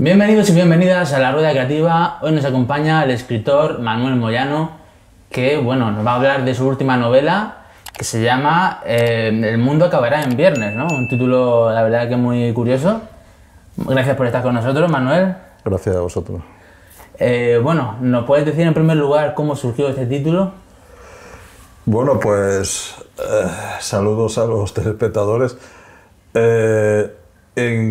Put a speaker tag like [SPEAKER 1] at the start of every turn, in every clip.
[SPEAKER 1] Bienvenidos y bienvenidas a La Rueda Creativa. Hoy nos acompaña el escritor Manuel Moyano, que bueno, nos va a hablar de su última novela, que se llama El mundo acabará en viernes, ¿no? Un título, la verdad, que muy curioso. Gracias por estar con nosotros, Manuel.
[SPEAKER 2] Gracias a vosotros.
[SPEAKER 1] Bueno, ¿nos puedes decir en primer lugar cómo surgió este título?
[SPEAKER 2] Bueno, pues saludos a los telespectadores.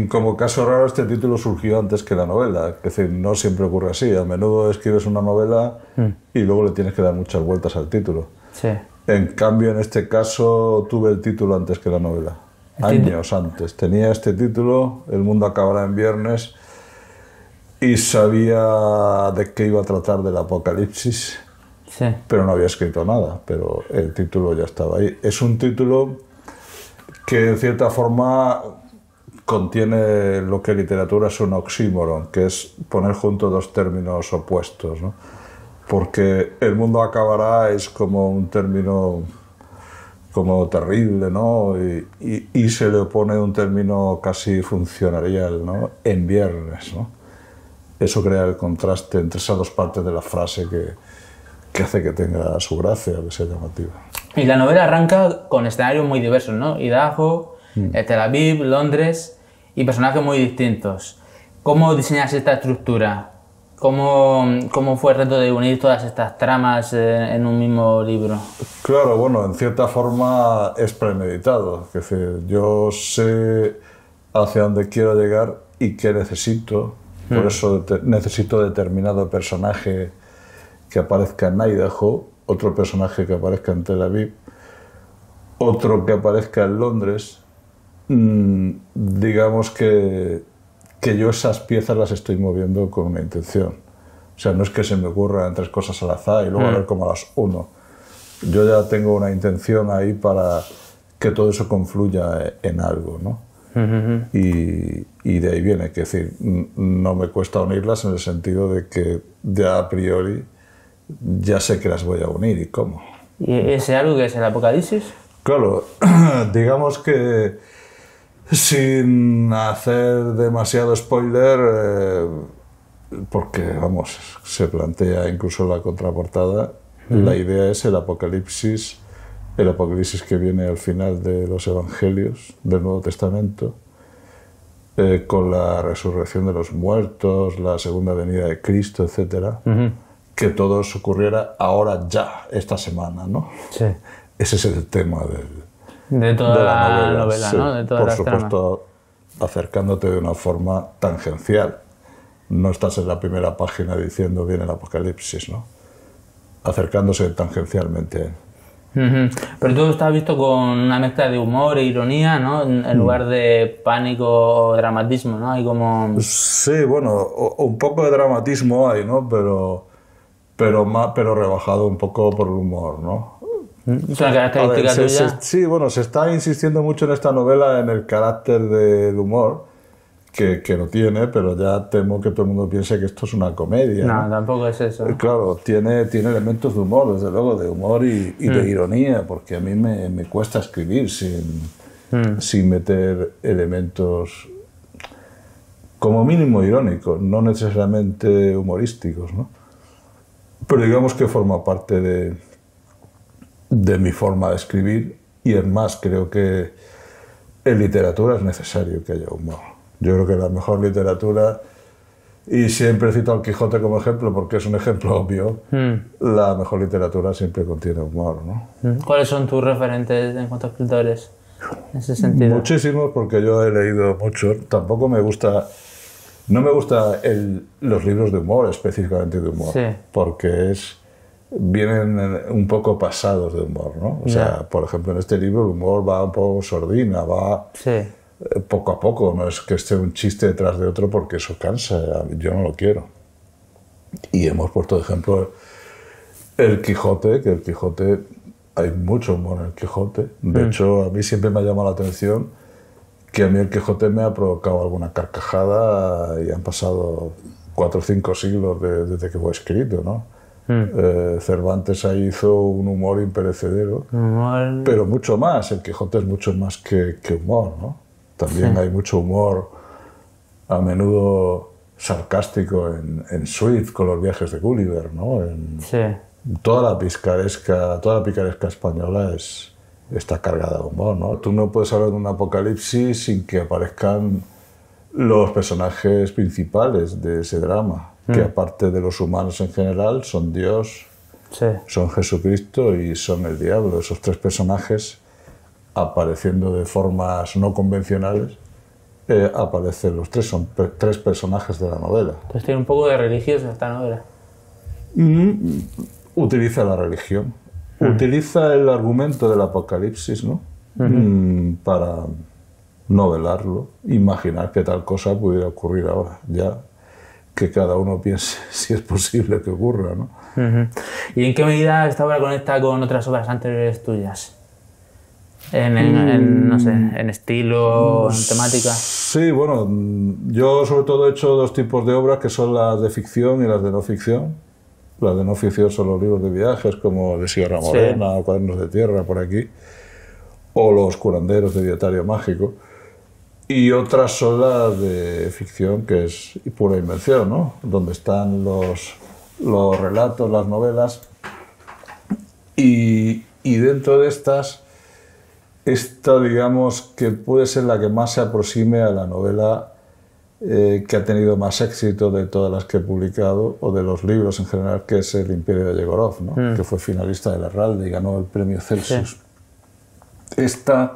[SPEAKER 2] Como caso raro, este título surgió antes que la novela. Es decir, no siempre ocurre así. A menudo escribes una novela y luego le tienes que dar muchas vueltas al título.
[SPEAKER 1] Sí.
[SPEAKER 2] En cambio, en este caso, tuve el título antes que la novela. Años antes. Tenía este título, El mundo acabará en viernes, y sabía de qué iba a tratar del apocalipsis,
[SPEAKER 1] Sí.
[SPEAKER 2] pero no había escrito nada. Pero el título ya estaba ahí. Es un título que, en cierta forma, contiene lo que en literatura es un oxímoron, que es poner juntos dos términos opuestos, ¿no? Porque el mundo acabará es como un término como terrible, ¿no? Y se le opone un término casi funcionarial, ¿no? En viernes, ¿no? Eso crea el contraste entre esas dos partes de la frase que hace que tenga su gracia, que sea llamativa.
[SPEAKER 1] Y la novela arranca con escenarios muy diversos, ¿no? Idaho, Tel Aviv, Londres, y personajes muy distintos. ¿Cómo diseñas esta estructura? ¿Cómo fue el reto de unir todas estas tramas en un mismo libro?
[SPEAKER 2] Claro, bueno, en cierta forma es premeditado. Es decir, yo sé hacia dónde quiero llegar y qué necesito. Por eso necesito determinado personaje que aparezca en Idaho, otro personaje que aparezca en Tel Aviv, otro que aparezca en Londres. Digamos que yo esas piezas las estoy moviendo con una intención. O sea, no es que se me ocurran tres cosas al azar y luego a ver cómo las uno. Yo ya tengo una intención ahí para que todo eso confluya en algo, ¿no? Y de ahí viene, que decir, no me cuesta unirlas en el sentido de que ya a priori ya sé que las voy a unir y cómo.
[SPEAKER 1] ¿Y ese algo que es el apocalipsis?
[SPEAKER 2] Claro, digamos que sin hacer demasiado spoiler, porque vamos, se plantea incluso en la contraportada, la idea es el apocalipsis que viene al final de los evangelios del Nuevo Testamento, con la resurrección de los muertos, la segunda venida de Cristo, etcétera, que todo eso ocurriera ahora ya, esta semana, ¿no?
[SPEAKER 1] Sí.
[SPEAKER 2] Ese es el tema
[SPEAKER 1] De toda la novela,
[SPEAKER 2] sí,
[SPEAKER 1] ¿no? De todas
[SPEAKER 2] por
[SPEAKER 1] las
[SPEAKER 2] supuesto, acercándote de una forma tangencial. No estás en la primera página diciendo viene el apocalipsis, ¿no? Acercándose tangencialmente a él.
[SPEAKER 1] Pero todo está visto con una mezcla de humor e ironía, ¿no? En lugar de pánico o dramatismo, ¿no? Hay como...
[SPEAKER 2] Sí, bueno, un poco de dramatismo hay, ¿no? Pero rebajado un poco por el humor, ¿no?
[SPEAKER 1] Es una característica tuya.
[SPEAKER 2] Sí, bueno, se está insistiendo mucho en esta novela en el carácter del humor, que lo tiene, pero ya temo que todo el mundo piense que esto es una comedia.
[SPEAKER 1] No, tampoco es eso.
[SPEAKER 2] Claro, tiene elementos de humor, desde luego, de humor y de ironía, porque a mí me cuesta escribir sin meter elementos como mínimo irónicos, no necesariamente humorísticos, ¿no? Pero digamos que forma parte de mi forma de escribir, y es más, creo que en literatura es necesario que haya humor. Yo creo que la mejor literatura, y siempre cito al Quijote como ejemplo porque es un ejemplo obvio, la mejor literatura siempre contiene humor, ¿no?
[SPEAKER 1] ¿Cuáles son tus referentes en cuanto a escritores en ese sentido?
[SPEAKER 2] Muchísimos, porque yo he leído mucho. Tampoco me gusta... No me gustan los libros de humor, específicamente de humor,
[SPEAKER 1] sí,
[SPEAKER 2] porque vienen un poco pasados de humor, ¿no? O sea, por ejemplo, en este libro el humor va un poco sordina, va poco a poco, no es que esté un chiste detrás de otro, porque eso cansa, yo no lo quiero. Y hemos puesto de ejemplo el Quijote, que el Quijote, hay mucho humor en el Quijote. De hecho, a mí siempre me ha llamado la atención que a mí el Quijote me ha provocado alguna carcajada, y han pasado 4 o 5 siglos desde que fue escrito, ¿no? Cervantes ahí hizo un humor imperecedero, pero mucho más. El Quijote es mucho más que humor, ¿no? También hay mucho humor, a menudo sarcástico, en Swift con los viajes de Gulliver, ¿no? Toda la picaresca española está cargada de humor, ¿no? Tú no puedes hablar de un apocalipsis sin que aparezcan los personajes principales de ese drama, que aparte de los humanos en general, son Dios, son Jesucristo y son el diablo. Esos tres personajes, apareciendo de formas no convencionales, aparecen los tres, son tres personajes de la novela.
[SPEAKER 1] Entonces tiene un poco de religioso esta novela.
[SPEAKER 2] Utiliza la religión, utiliza el argumento del apocalipsis, ¿no? Para novelarlo, imaginar que tal cosa pudiera ocurrir ahora, ya que cada uno piense si es posible que ocurra, ¿no?
[SPEAKER 1] ¿Y en qué medida esta obra conecta con otras obras anteriores tuyas? No sé, en estilo, en temática.
[SPEAKER 2] Sí, bueno, yo sobre todo he hecho dos tipos de obras, que son las de ficción y las de no ficción. Las de no ficción son los libros de viajes, como de Sierra Morena, Cuadernos de Tierra, por aquí, o Los curanderos de Dietario Mágico. Y otras son las de ficción, que es pura invención, ¿no? Donde están los relatos, las novelas. Y dentro de estas, esta, digamos, que puede ser la que más se aproxime a la novela que ha tenido más éxito de todas las que he publicado, o de los libros en general, que es El Imperio de Yegorov, ¿no? Que fue finalista de la Herralde y ganó el premio Celsius. Esta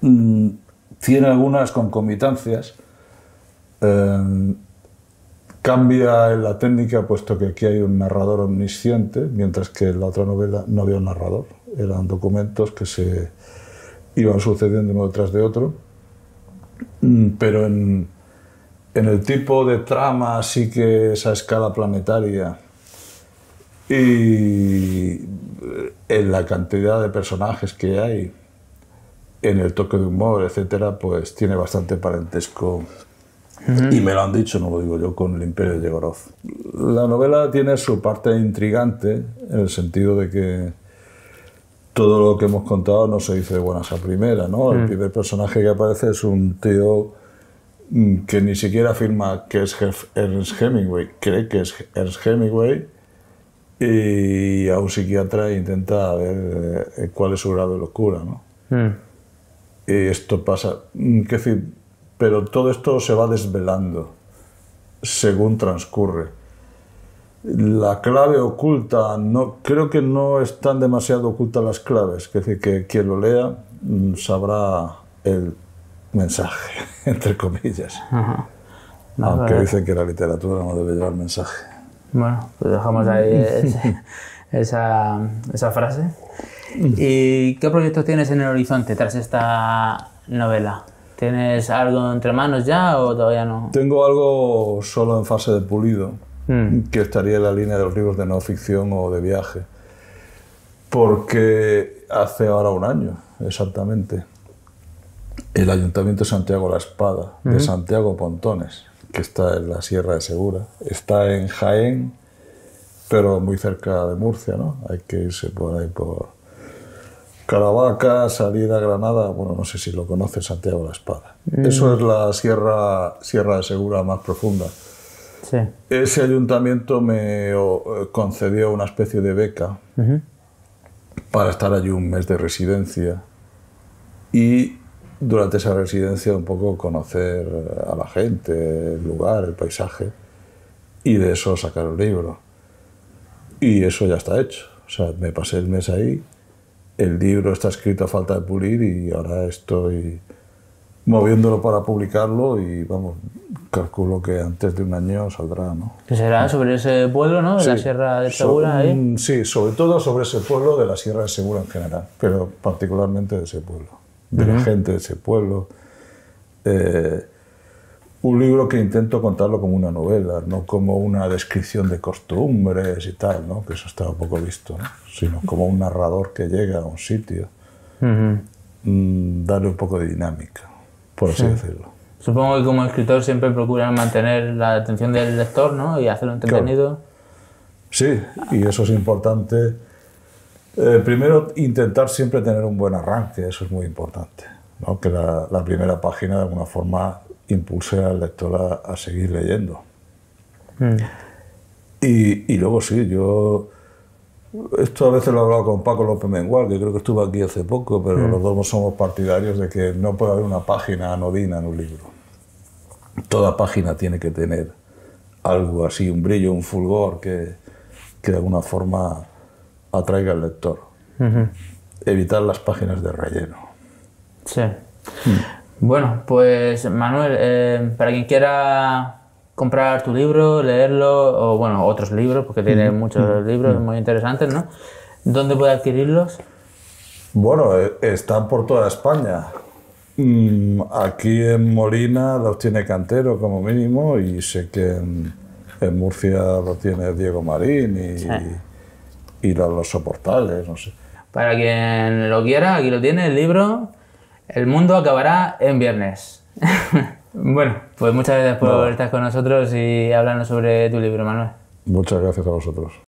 [SPEAKER 2] tiene algunas concomitancias. Cambia en la técnica, puesto que aquí hay un narrador omnisciente, mientras que en la otra novela no había un narrador. Eran documentos que se iban sucediendo uno detrás de otro. Pero en el tipo de trama, sí que esa escala planetaria, y en la cantidad de personajes que hay, en el toque de humor, etcétera, pues tiene bastante parentesco. Y me lo han dicho, no lo digo yo, con El Imperio de Yegorov. La novela tiene su parte intrigante, en el sentido de que todo lo que hemos contado no se dice de buenas a primera, ¿no? El primer personaje que aparece es un tío que ni siquiera afirma que es Ernest Hemingway, cree que es Ernest Hemingway, y a un psiquiatra intenta ver cuál es su grado de locura, ¿no? Y esto pasa, pero todo esto se va desvelando según transcurre. La clave oculta, creo que no están demasiado ocultas las claves, es decir, que quien lo lea sabrá el mensaje, entre comillas. Aunque dicen que la literatura no debe llevar mensaje.
[SPEAKER 1] Bueno, pues dejamos ahí esa frase. ¿Y qué proyectos tienes en el horizonte tras esta novela? ¿Tienes algo entre manos ya o todavía no?
[SPEAKER 2] Tengo algo solo en fase de pulido, que estaría en la línea de los libros de no ficción o de viaje. Porque hace ahora un año, exactamente, el Ayuntamiento de Santiago la Espada, de Santiago Pontones, que está en la Sierra de Segura, está en Jaén, pero muy cerca de Murcia, ¿no? Hay que irse por ahí, por Caravaca, salir a Granada, bueno, no sé si lo conoce, Santiago la Espada. Eso es la Sierra de Segura más profunda.
[SPEAKER 1] Sí.
[SPEAKER 2] Ese ayuntamiento me concedió una especie de beca para estar allí un mes de residencia y durante esa residencia un poco conocer a la gente, el lugar, el paisaje, y de eso sacar un libro. Y eso ya está hecho. O sea, me pasé el mes ahí. El libro está escrito a falta de pulir y ahora estoy moviéndolo para publicarlo y, vamos, calculo que antes de un año saldrá, ¿no?
[SPEAKER 1] ¿Qué será sobre ese pueblo, no? De la Sierra de Segura, ahí.
[SPEAKER 2] Sí, sobre todo sobre ese pueblo, de la Sierra de Segura en general, pero particularmente de ese pueblo, de la gente de ese pueblo. Un libro que intento contarlo como una novela, no como una descripción de costumbres y tal, ¿no? Que eso está un poco visto, ¿no? Sino como un narrador que llega a un sitio, darle un poco de dinámica, por así decirlo.
[SPEAKER 1] Supongo que como escritor siempre procuras mantener la atención del lector, ¿no? Y hacerlo entretenido.
[SPEAKER 2] Claro. Sí, y eso es importante. Primero, intentar siempre tener un buen arranque, eso es muy importante, ¿no? Que la primera página de alguna forma impulse al lector a seguir leyendo. Y luego sí, yo... Esto a veces lo he hablado con Paco López Mengual, que creo que estuvo aquí hace poco, pero los dos somos partidarios de que no puede haber una página anodina en un libro. Toda página tiene que tener algo así, un brillo, un fulgor que de alguna forma atraiga al lector. Evitar las páginas de relleno.
[SPEAKER 1] Sí. Bueno, pues Manuel, para quien quiera comprar tu libro, leerlo, o bueno, otros libros, porque tiene muchos libros muy interesantes, ¿no? ¿Dónde puede adquirirlos?
[SPEAKER 2] Bueno, están por toda España. Aquí en Molina los tiene Cantero como mínimo, y sé que en Murcia lo tiene Diego Marín y los soportales, no sé.
[SPEAKER 1] Para quien lo quiera, aquí lo tiene el libro El mundo acabará en viernes. Bueno, pues muchas gracias por estar con nosotros y hablarnos sobre tu libro, Manuel.
[SPEAKER 2] Muchas gracias a vosotros.